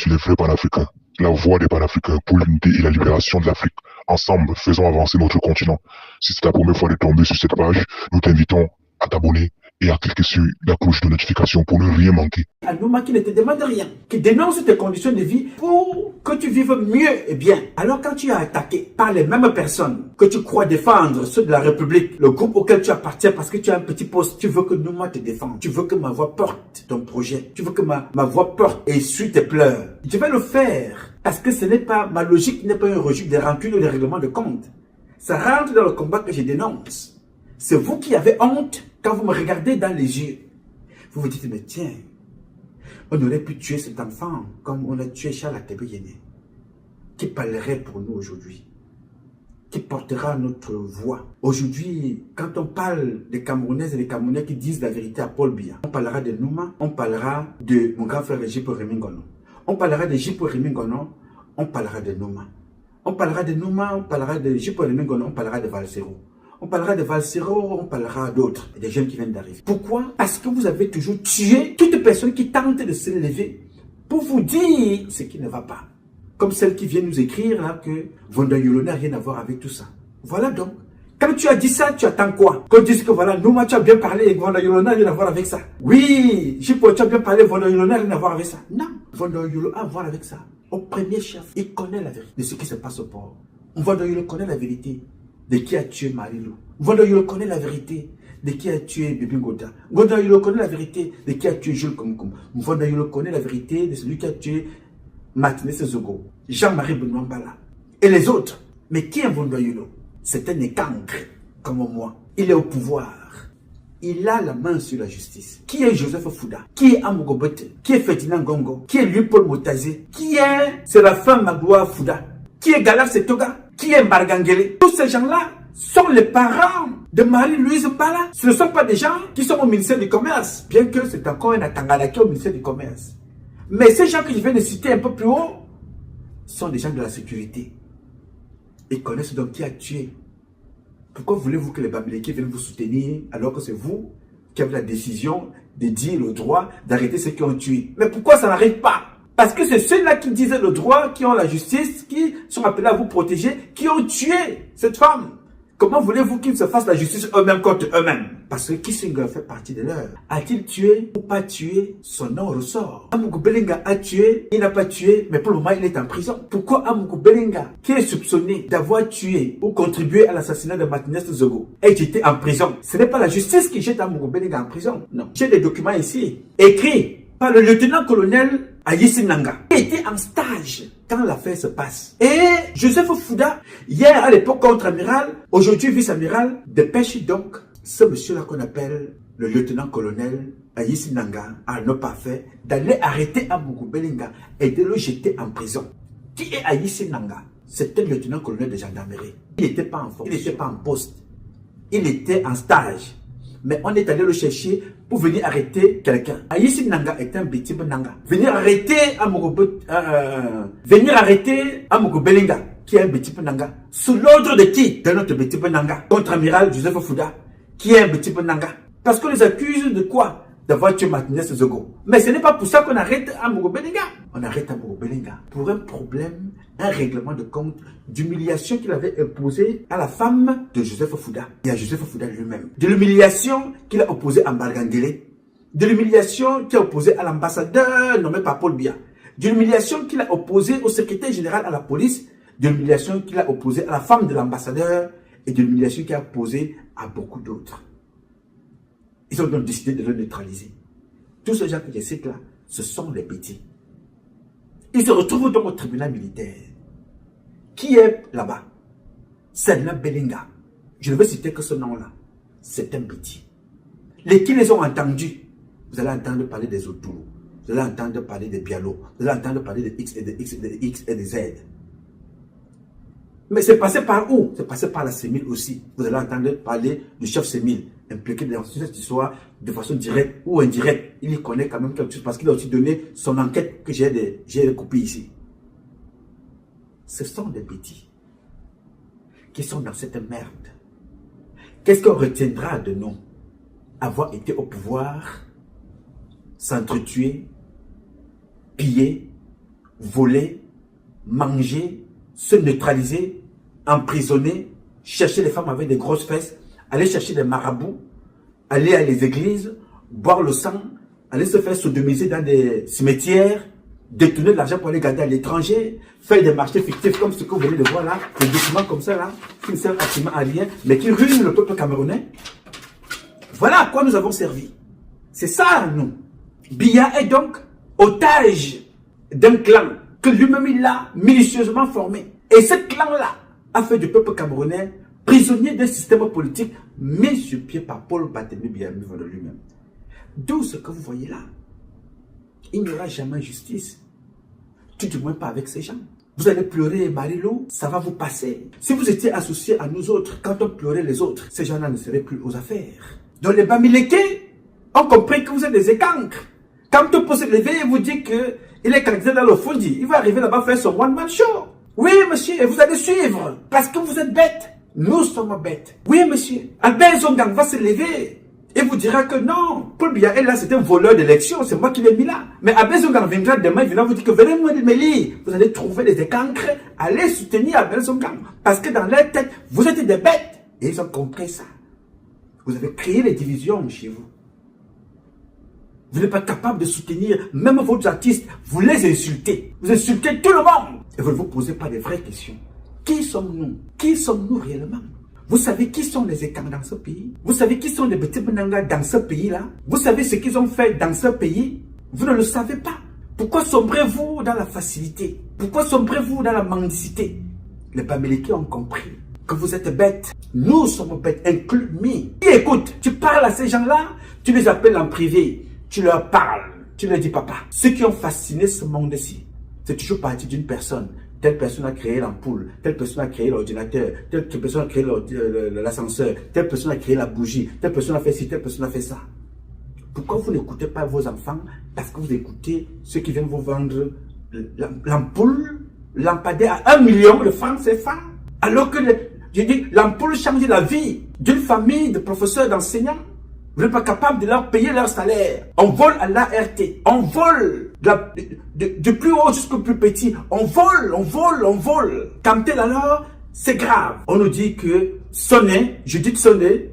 plus les vrais panafricains, la voix des panafricains pour l'unité et la libération de l'Afrique. Ensemble, faisons avancer notre continent. Si c'est ta première fois de tomber sur cette page, nous t'invitons à t'abonner et à cliquer sur la cloche de notification pour ne rien manquer. Anouma qui ne te demande rien, qui dénonce tes conditions de vie pour que tu vives mieux et bien. Alors quand tu es attaqué par les mêmes personnes que tu crois défendre, ceux de la République, le groupe auquel tu appartiens parce que tu as un petit poste, tu veux que Nouma te défende, tu veux que ma voix porte ton projet, tu veux que ma voix porte et essuie tes pleurs. Je vais le faire parce que ce n'est pas, ma logique n'est pas un registre des rancunes ou des règlements de compte. Ça rentre dans le combat que je dénonce. C'est vous qui avez honte quand vous me regardez dans les yeux. Vous vous dites, mais tiens, on aurait pu tuer cet enfant comme on a tué Charles Atebe Yene. Qui parlerait pour nous aujourd'hui? Qui portera notre voix? Aujourd'hui, quand on parle des Camerounaises et des Camerounais qui disent la vérité à Paul Biya, on parlera de Nouma, on parlera de mon grand frère Jipo Remingono. On parlera de Jipo Remingono, on parlera de Nouma. On parlera de Nouma, on parlera de Jipo Remingono, on parlera de Valsero. On parlera de Valsero, on parlera d'autres, des jeunes qui viennent d'arriver. Pourquoi? Parce que vous avez toujours tué toute personne qui tente de se lever pour vous dire ce qui ne va pas. Comme celle qui vient nous écrire là que Vondayolo n'a rien à voir avec tout ça. Voilà donc. Quand tu as dit ça, tu attends quoi? Qu'on dise que voilà, Nouma, tu as bien parlé et Vondayolo n'a rien à voir avec ça. Oui, Jipo, tu as bien parlé, Vondayolo n'a rien à voir avec ça. Non, Vondayolo a à voir avec ça. Au premier chef, il connaît la vérité de ce qui se passe au port. Vondayolo connaît la vérité de qui a tué Marilou. Vondayolo connaît la vérité de qui a tué Bibi Ngota. Vondayolo connaît la vérité de qui a tué Jules Komkom. Vondayolo connaît la vérité de celui qui a tué Martinez Zogo, Jean-Marie Benoît Mbala et les autres. Mais qui est Vondayolo? C'est un écancre comme moi. Il est au pouvoir. Il a la main sur la justice. Qui est Joseph Fouda? Qui est Amogo Bote? Qui est Ferdinand Gongo? Qui est Louis-Paul Motazé? Qui est Séraphin Magloire Fouda? Qui est Galaf Setoga? Qui est Mbargangele? Tous ces gens-là sont les parents de Marie-Louise Mbala. Ce ne sont pas des gens qui sont au ministère du Commerce, bien que c'est encore un Atangana qui est au ministère du Commerce. Mais ces gens que je viens de citer un peu plus haut sont des gens de la sécurité. Ils connaissent donc qui a tué. Pourquoi voulez-vous que les Bamileke viennent vous soutenir alors que c'est vous qui avez la décision de dire le droit d'arrêter ceux qui ont tué? Mais pourquoi ça n'arrive pas? Parce que c'est ceux-là qui disaient le droit, qui ont la justice, qui sont appelés à vous protéger, qui ont tué cette femme. Comment voulez-vous qu'ils se fassent la justice eux-mêmes contre eux-mêmes? Parce que Kissinger fait partie de leur. A-t-il tué ou pas tué? Son nom ressort. Amougou Belenga a tué, il n'a pas tué, mais pour le moment il est en prison. Pourquoi Amougou Belenga, qui est soupçonné d'avoir tué ou contribué à l'assassinat de Martinez Zogo, est jeté en prison? Ce n'est pas la justice qui jette Amougou Belenga en prison. Non. J'ai des documents ici, écrits par le lieutenant-colonel Ayisi Nanga, qui était en stage quand l'affaire se passe. Et Joseph Fouda, hier à l'époque contre-amiral, aujourd'hui vice-amiral, dépêche donc ce monsieur-là qu'on appelle le lieutenant-colonel Ayisi Nanga, à ne pas faire, d'aller arrêter Amougou Belenga et de le jeter en prison. Qui est Ayisi Nanga? C'était le lieutenant-colonel de gendarmerie. Il n'était pas en fonction, il n'était pas en poste. Il était en stage. Mais on est allé le chercher pour venir arrêter quelqu'un. Ayisi Nanga est un Bétib Nanga. Venir arrêter Amougou Belenga, qui est un Bétib Nanga. Sous l'ordre de qui? De notre Bétib Nanga. Contre-amiral Joseph Fouda, qui est un Bétib Nanga. Parce qu'on les accuse de quoi? D'avoir tué Martinez Zogo. Mais ce n'est pas pour ça qu'on arrête Amougou Belenga. On arrête Amougou Belenga pour un problème, un règlement de compte d'humiliation qu'il avait imposé à la femme de Joseph Fouda et à Joseph Fouda lui-même. De l'humiliation qu'il a opposée à Mbargangele. De l'humiliation qu'il a opposée à l'ambassadeur nommé par Paul Biya. De l'humiliation qu'il a opposée au secrétaire général à la police. De l'humiliation qu'il a opposée à la femme de l'ambassadeur. Et de l'humiliation qu'il a opposée à beaucoup d'autres. Ils ont donc décidé de le neutraliser. Tous ces gens que je cite là, ce sont les petits. Ils se retrouvent donc au tribunal militaire. Qui est là-bas? Selna Belenga. Je ne veux citer que ce nom-là. C'est un petit. Les qui les ont entendus, vous allez entendre parler des Autourou. Vous allez entendre parler des Bialo. Vous allez entendre parler de X et de X et de X et de Z. Mais c'est passé par où? C'est passé par la CEMIL aussi. Vous allez entendre parler du chef CEMIL, impliqué dans cette histoire de façon directe ou indirecte. Il y connaît quand même quelque chose parce qu'il a aussi donné son enquête que j'ai copiée ici. Ce sont des petits qui sont dans cette merde. Qu'est-ce qu'on retiendra de nous? Avoir été au pouvoir, s'entretuer, piller, voler, manger, se neutraliser, emprisonner, chercher les femmes avec des grosses fesses, aller chercher des marabouts, aller à les églises, boire le sang, aller se faire sodomiser dans des cimetières, détourner de l'argent pour aller garder à l'étranger, faire des marchés fictifs comme ce que vous venez de voir là, des documents comme ça là, qui ne servent absolument à rien, mais qui ruinent le peuple camerounais. Voilà à quoi nous avons servi. C'est ça, nous. Biya est donc otage d'un clan que lui-même il a minutieusement formé. Et ce clan-là a fait du peuple camerounais prisonnier d'un système politique mis sur pied par Paul Barthélémy Biya de lui-même. D'où ce que vous voyez là. Il n'y aura jamais justice. Tout du moins pas avec ces gens. Vous allez pleurer Marie-Lou, ça va vous passer. Si vous étiez associés à nous autres, quand on pleurait les autres, ces gens-là ne seraient plus aux affaires. Donc les Bamileke ont compris que vous êtes des écancres. Quand on peut se lever et vous dit qu'il est candidat dans le Fondi, il va arriver là-bas faire son one-man show. Oui, monsieur, et vous allez suivre, parce que vous êtes bêtes. Nous sommes bêtes. Oui, monsieur. Albert Zongang va se lever et vous dira que non, Paul Biya est là, c'est un voleur d'élection, c'est moi qui l'ai mis là. Mais Albert Zongang viendra demain, il viendra vous dire que venez me lire. Vous allez trouver des écancres, allez soutenir Albert Zongang. Parce que dans leur tête, vous êtes des bêtes. Et ils ont compris ça. Vous avez créé les divisions chez vous. Vous n'êtes pas capable de soutenir même vos artistes. Vous les insultez. Vous insultez tout le monde. Et vous ne vous posez pas de vraies questions. Qui sommes-nous? Qui sommes-nous réellement? Vous savez qui sont les écans dans ce pays? Vous savez qui sont les petits Benanga dans ce pays-là? Vous savez ce qu'ils ont fait dans ce pays? Vous ne le savez pas. Pourquoi sombrez-vous dans la facilité? Pourquoi sombrez-vous dans la mendicité? Les Bamileke ont compris que vous êtes bêtes. Nous sommes bêtes, inclus mi. Et écoute, tu parles à ces gens-là, tu les appelles en privé, tu leur parles, tu leur dis papa. Ceux qui ont fasciné ce monde-ci, c'est toujours parti d'une personne. Telle personne a créé l'ampoule, telle personne a créé l'ordinateur, telle personne a créé l'ascenseur, telle personne a créé la bougie, telle personne a fait ci, telle personne a fait ça. Pourquoi vous n'écoutez pas vos enfants? Parce que vous écoutez ceux qui viennent vous vendre l'ampoule, lampadaire à 1 million de francs CFA. Alors que, je dis, l'ampoule change la vie d'une famille de professeurs, d'enseignants. Vous n'êtes pas capable de leur payer leur salaire. On vole à l'ART. On vole du plus haut jusqu'au plus petit. On vole, on vole, on vole. Quand tel alors, c'est grave. On nous dit que Judith Sonné,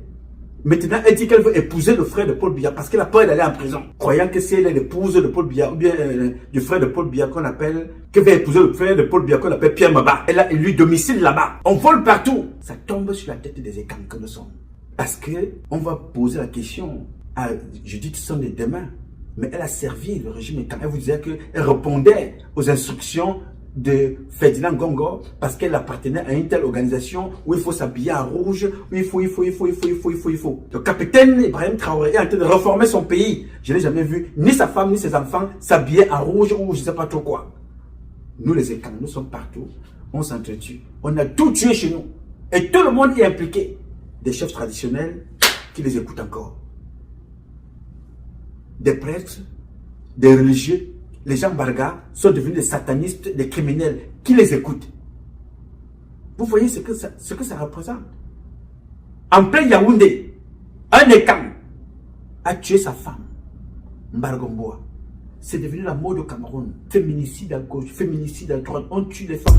maintenant elle dit qu'elle veut épouser le frère de Paul Biya parce qu'elle a peur d'aller en prison. Croyant que c'est elle est l'épouse de Paul Biya ou bien du frère de Paul Biya qu'on appelle, que va épouser le frère de Paul Biya qu'on appelle Pierre Maba. Elle a élu domicile là-bas. On vole partout. Ça tombe sur la tête des écans que nous sommes. Parce que on va poser la question à Judith Sonné demain. Mais elle a servi le régime étant. Elle vous disait qu'elle répondait aux instructions de Ferdinand Gongo parce qu'elle appartenait à une telle organisation où il faut s'habiller en rouge, où il faut. Le capitaine Ibrahim Traoré est en train de reformer son pays. Je n'ai jamais vu ni sa femme ni ses enfants s'habiller en rouge ou je ne sais pas trop quoi. Nous les écans, nous sommes partout. On s'entretue. On a tout tué chez nous. Et tout le monde y est impliqué. Des chefs traditionnels qui les écoutent encore. Des prêtres, des religieux, les gens bargas sont devenus des satanistes, des criminels qui les écoutent. Vous voyez ce que ça représente. En plein Yaoundé, un écan a tué sa femme, Mbargomboa. C'est devenu la mode au Cameroun. Féminicide à gauche, féminicide à droite, on tue les femmes.